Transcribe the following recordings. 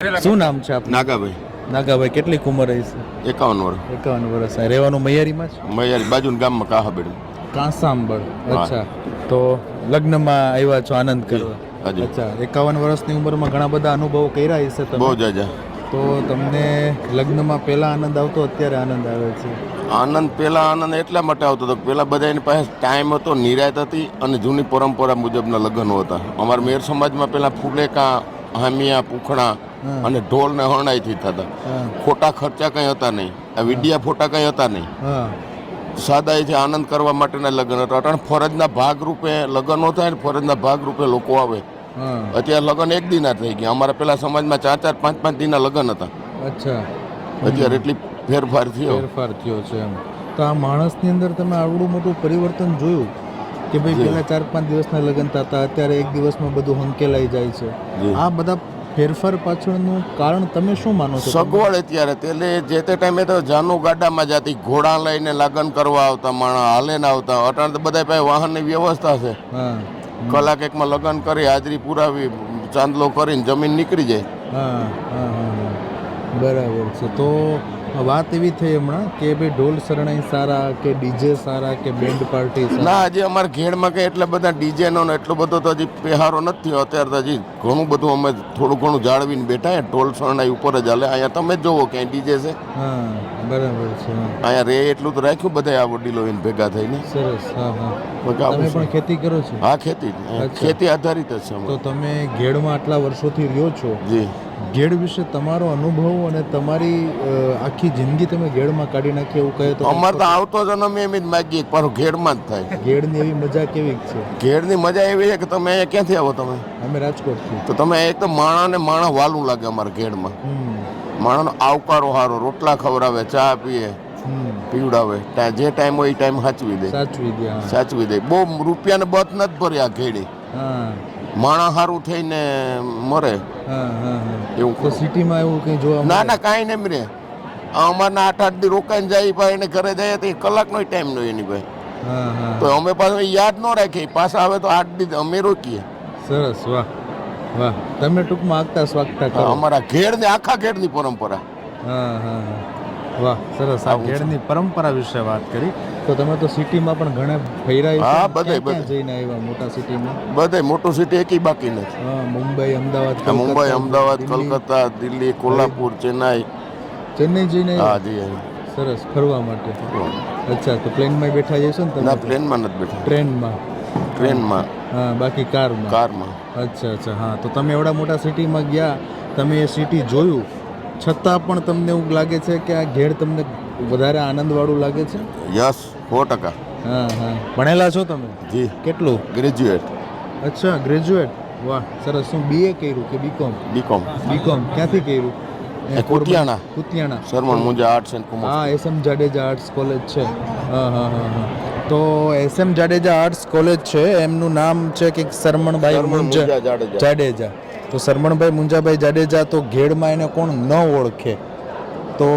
શું નામ છે આપનું? નાગાભાઈ. નાગાભાઈ, કેટલી ઉંમર હશે? 51 વર્ષ. 51 વર્ષ. રહેવાનું મૈયારીમાં જ? મૈયારી બાજુના ગામમાં કાહાબેડ. કાંસાંબળ. અચ્છા, તો લગ્નમાં આવ્યા છો આનંદ કરવા? અચ્છા, 51 વર્ષની ઉંમરમાં ઘણા બધા અનુભવો કર્યા હશે તમે? બહુ જાજા. તો તમને લગ્નમાં પહેલા આનંદ આવતો, અત્યારે આનંદ આવે છે? આનંદ પહેલા આનંદ એટલા માટે આવતો હતો, પહેલા બધા એની પાસે ટાઈમ હતો, નિરાયત હતી અને જૂની પરંપરા મુજબના લગ્નો હતા. અમારા મેર સમાજમાં પહેલા ફૂલેકા, હામિયા, પૂખણા અને ઢોલ ને હરણાઈથી થતા. ખોટા ખર્ચા કંઈ હતા નહીં, આ વિડિયા ફોટા કંઈ હતા નહીં. સાદાઈથી આનંદ કરવા માટેના લગ્ન હતા. અટાણે ફરજના ભાગરૂપે લગ્નો થાય ને ફરજના ભાગરૂપે લોકો આવે. અત્યારે લગ્ન એક દિના થઈ ગયા. અમારા પેલા સમાજમાં 4-4, 5-5 દિનના લગ્ન હતા. અચ્છા, અત્યારે એટલી ફેરફાર થયો છે એમ. તો આ માણસની અંદર તમે આવડું મોટું પરિવર્તન જોયું કે ભાઈ પહેલા 4-5 દિવસના લગ્ન થતા, અત્યારે એક દિવસમાં બધું હંકેલાઈ જાય છે. આ બધા ફેરફાર પાછળનું કારણ તમે શું માનો છો? સગવડ અત્યારે એટલે જે તે ટાઈમે તો જાનું ગાડામાં જતી, ઘોડા લઈને લગ્ન કરવા આવતા, માણસ હાલે ના આવતા. અટાણે તો બધા પાસે વાહનની વ્યવસ્થા છે. કલાક એકમાં લગ્ન કરી, હાજરી પુરાવી, ચાંદલો કરીને જમીન નીકળી જાય. બરાબર છે. તો વાત એવી થઈ હમણાં કે ભાઈ ઢોલ શરણાઈ સારા કે ડીજે સારા કે બેન્ડ પાર્ટી સારા? ના, હજી અમારા ઘેડમાં કંઈ એટલા બધા ડીજેનો ને એટલો બધો તો હજી પહેરો નથી થયો. અત્યારે તો હજી ઘણું બધું અમે થોડું ઘણું જાળવીને બેઠા. ઢોલ શરણાઈ ઉપર જ હાલે. અહીંયા તમે જ જોવો ક્યાંય ડીજે છે? બરાબર છે. અહીંયા રે એટલું તો રાખ્યું બધા આ વડીલો એને ભેગા થઈને. સરસ. તમે પણ ખેતી કરો છો? હા, ખેતી આધારિત જ છે. તો તમે ઘેડમાં આટલા વર્ષોથી રહ્યો છો. જી. ઘેડ વિશે તમારો અનુભવ અને તમારી આખી જિંદગી તમે ઘેડમાં કાઢી નાખી એવું કહે તો? અમારે તો આવતો જન્મ એમ જ માગીએ પણ ઘેડમાં જ થાય. ઘેડની એવી મજા કેવી છે? ઘેડની મજા એવી છે કે તમે અહીંયા ક્યાંથી આવો? તમે? અમે રાજકોટથી. તો તમે એક તો માણસ વાલું લાગે અમારા ઘેડમાં. માણસનો આવકારો સારો, રોટલા ખવડાવે, ચા પીએ, પીવડાવે, જે ટાઈમ હોય એ ટાઈમ સાચવી દે. બહુ રૂપિયાને બત નથી ભર્યા ઘેડી. માણસ સારું થઈને મરે એવું. તો સિટીમાં એવું કંઈ જોવા? ના, કાંઈ નહીં રે. અમારના 8-8 દી રોકાઈને જાય ભાઈ, એને ઘરે જાય તો 1 કલાકનો ટાઈમ નો એની ભાઈ. તો અમે પાછું યાદ ન રાખીએ, પાછા આવે તો 8 દી અમે રોકીએ. સરસ. વાહ. તમે ટૂંકમાં આગતા સ્વાગતા કરો. અમારા ઘેડની આખા ઘેડની પરંપરા. વાહ, સરસ. આ ઘેડની પરંપરા વિશે વાત કરી. તો તમે તો સિટીમાં પણ ઘણા ફર્યા? હા, બધે જઈને આવ્યા મોટા સિટીમાં? બધે મોટું સિટી એકી બાકી નથી. મુંબઈ, અમદાવાદ, કલકત્તા, દિલ્હી, કોલ્હાપુર, ચેન્નાઈ જઈને? હા જી. સરસ. ફરવા માટે? અચ્છા, તો પ્લેનમાં બેઠા જશો ને તમે? ના, પ્લેનમાં નથી બેઠા. ટ્રેનમાં. બાકી કારમાં. અચ્છા. હા, તો તમે એવડા મોટા સિટીમાં ગયા, તમે એ સિટી જોયું, છતાં પણ તમને એવું લાગે છે કે આ ઘેડ તમને વધારે આનંદવાળું લાગે છે? યસ, 100%. ભણેલા છો તમે? જી. કેટલું? ગ્રેજ્યુએટ. અચ્છા, ગ્રેજ્યુએટ. વાહ, સરસ. શું BA કર્યું કે બીકોમ? બીકોમ. ક્યાંથી કર્યું? Kutiyana. Sharman Munja arts and commerce. હા, SM જાડેજા આર્ટ્સ કોલેજ છે. તો SM જાડેજા આર્ટ્સ કોલેજ છે, એમનું નામ છે કે શરમણભાઈ મુંજા જાડેજા. તો શરમણભાઈ મુંજાભાઈ જાડેજા, તો ઘેડમાં એને કોણ ન ઓળખે? તો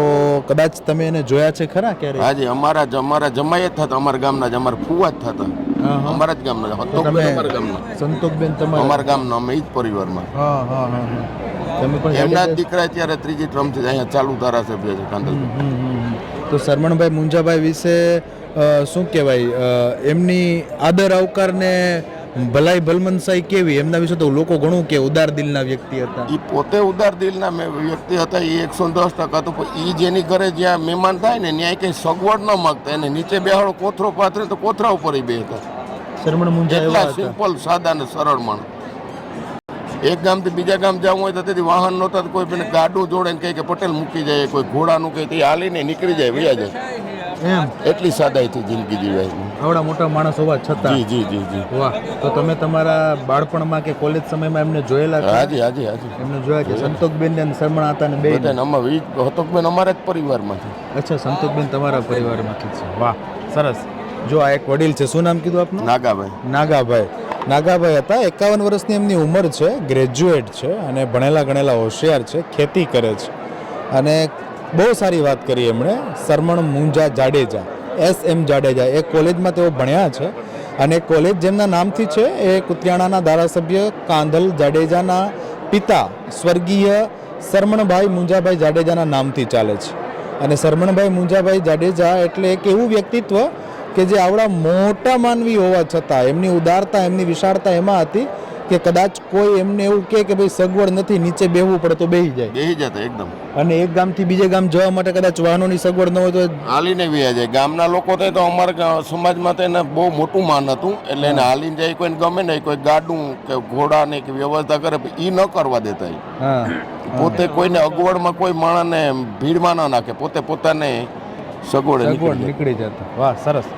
કદાચ તમે એને જોયા છે ખરા ક્યારે? હાજી, અમારા જમાઈ જ થતા, અમારા ગામના જ, અમારા ફુવા જ થતા, અમારા જ ગામના. સંતોષબેન તમારા? અમારા ગામના, અમે એ જ પરિવારમાં. તમે પણ એમના જ દીકરા અત્યારે 3જી ટર્મથી અહીંયા ચાલુ ધારાસભ્ય છે કાંદલ. તો શરમણભાઈ મુંજાભાઈ વિશે શું કહેવાય? એમની આદર આવકારને ભલાઈ ભલમનસાઈ કેવી? એમના વિશે તો લોકો ઘણું કે ઉદાર દિલના વ્યક્તિ હતા. એ પોતે ઉદાર દિલના વ્યક્તિ હતા. એ 110% તો એ જેની ઘરે જ્યાં મહેમાન થાય ને ત્યાં કંઈ સગવડ ન માગતા, એને નીચે બેહાડો, કોથરો પાથરે તો કોથરા ઉપર બે હતા. શરમણ મુંજા એટલા સિમ્પલ, સાદા ને સરળ માણસ. એક ગામથી બીજા ગામ જવું હોય તો તેથી વાહન નહોતા, કોઈ પેને ગાડું જોડે ને કહે કે પટેલ મૂકી જાય, કોઈ ઘોડાનું કહે તે હાલીને નીકળી જાય, વયા જાય. એમ એટલી સાદાઈથી જિંદગી જીવાય. આવડા મોટા માણસ હોવા છતાં? જી. વાહ. તો તમે તમારા બાળપણમાં કે કોલેજ સમયમાં એમને જોયેલા? હાજી. એમને જોયા કે સંતોષબેન ને શરમણ હતા ને બે? હતોકબેન અમારા જ પરિવારમાંથી. અચ્છા, સંતોષબેન તમારા પરિવારમાંથી છે. વાહ, સરસ. જો આ એક વડીલ છે, શું નામ કીધું આપનું? નાગાભાઈ હતા. 51 વર્ષની એમની ઉંમર છે, ગ્રેજ્યુએટ છે અને ભણેલા ગણેલા હોશિયાર છે, ખેતી કરે છે. અને બહુ સારી વાત કરી એમણે. શરમણ મુંજા જાડેજા, SM જાડેજા, એ કોલેજમાં તેઓ ભણ્યા છે. અને કોલેજ જેમના નામથી છે એ કુતિયાણાના ધારાસભ્ય કાંધલ જાડેજાના પિતા સ્વર્ગીય સરમણભાઈ મુંજાભાઈ જાડેજાના નામથી ચાલે છે. અને સરમણભાઈ મુંજાભાઈ જાડેજા એટલે એક એવું વ્યક્તિત્વ કે જે આવડા મોટા માનવી હોવા છતાં એમની ઉદારતા, એમની વિશાળતા એમાં હતી કે કદાચ કોઈ એમને એવું કહે કે ભાઈ સગવડ નથી, નીચે બેહવું પડે તો બેહી જાય. બેહી જતા એકદમ. અને એક ગામથી બીજે ગામ જવા માટે કદાચ વાહનોની સગવડ ન હોય તો હાલીને વ્યા જાય. ગામના લોકો તો અમારા સમાજમાં તો એને બહુ મોટું માન હતું, એટલે એને હાલીને જાય. કોઈને ગમે નહીં, કોઈ ગાડું કે ઘોડાની કે વ્યવસ્થા કરે એ ન કરવા દેતા. હા, પોતે કોઈને અગવડમાં કોઈ માણસને ભીડમાં ન નાખે, પોતે પોતાને સગવડ નીકળી જતા. વાહ, સરસ.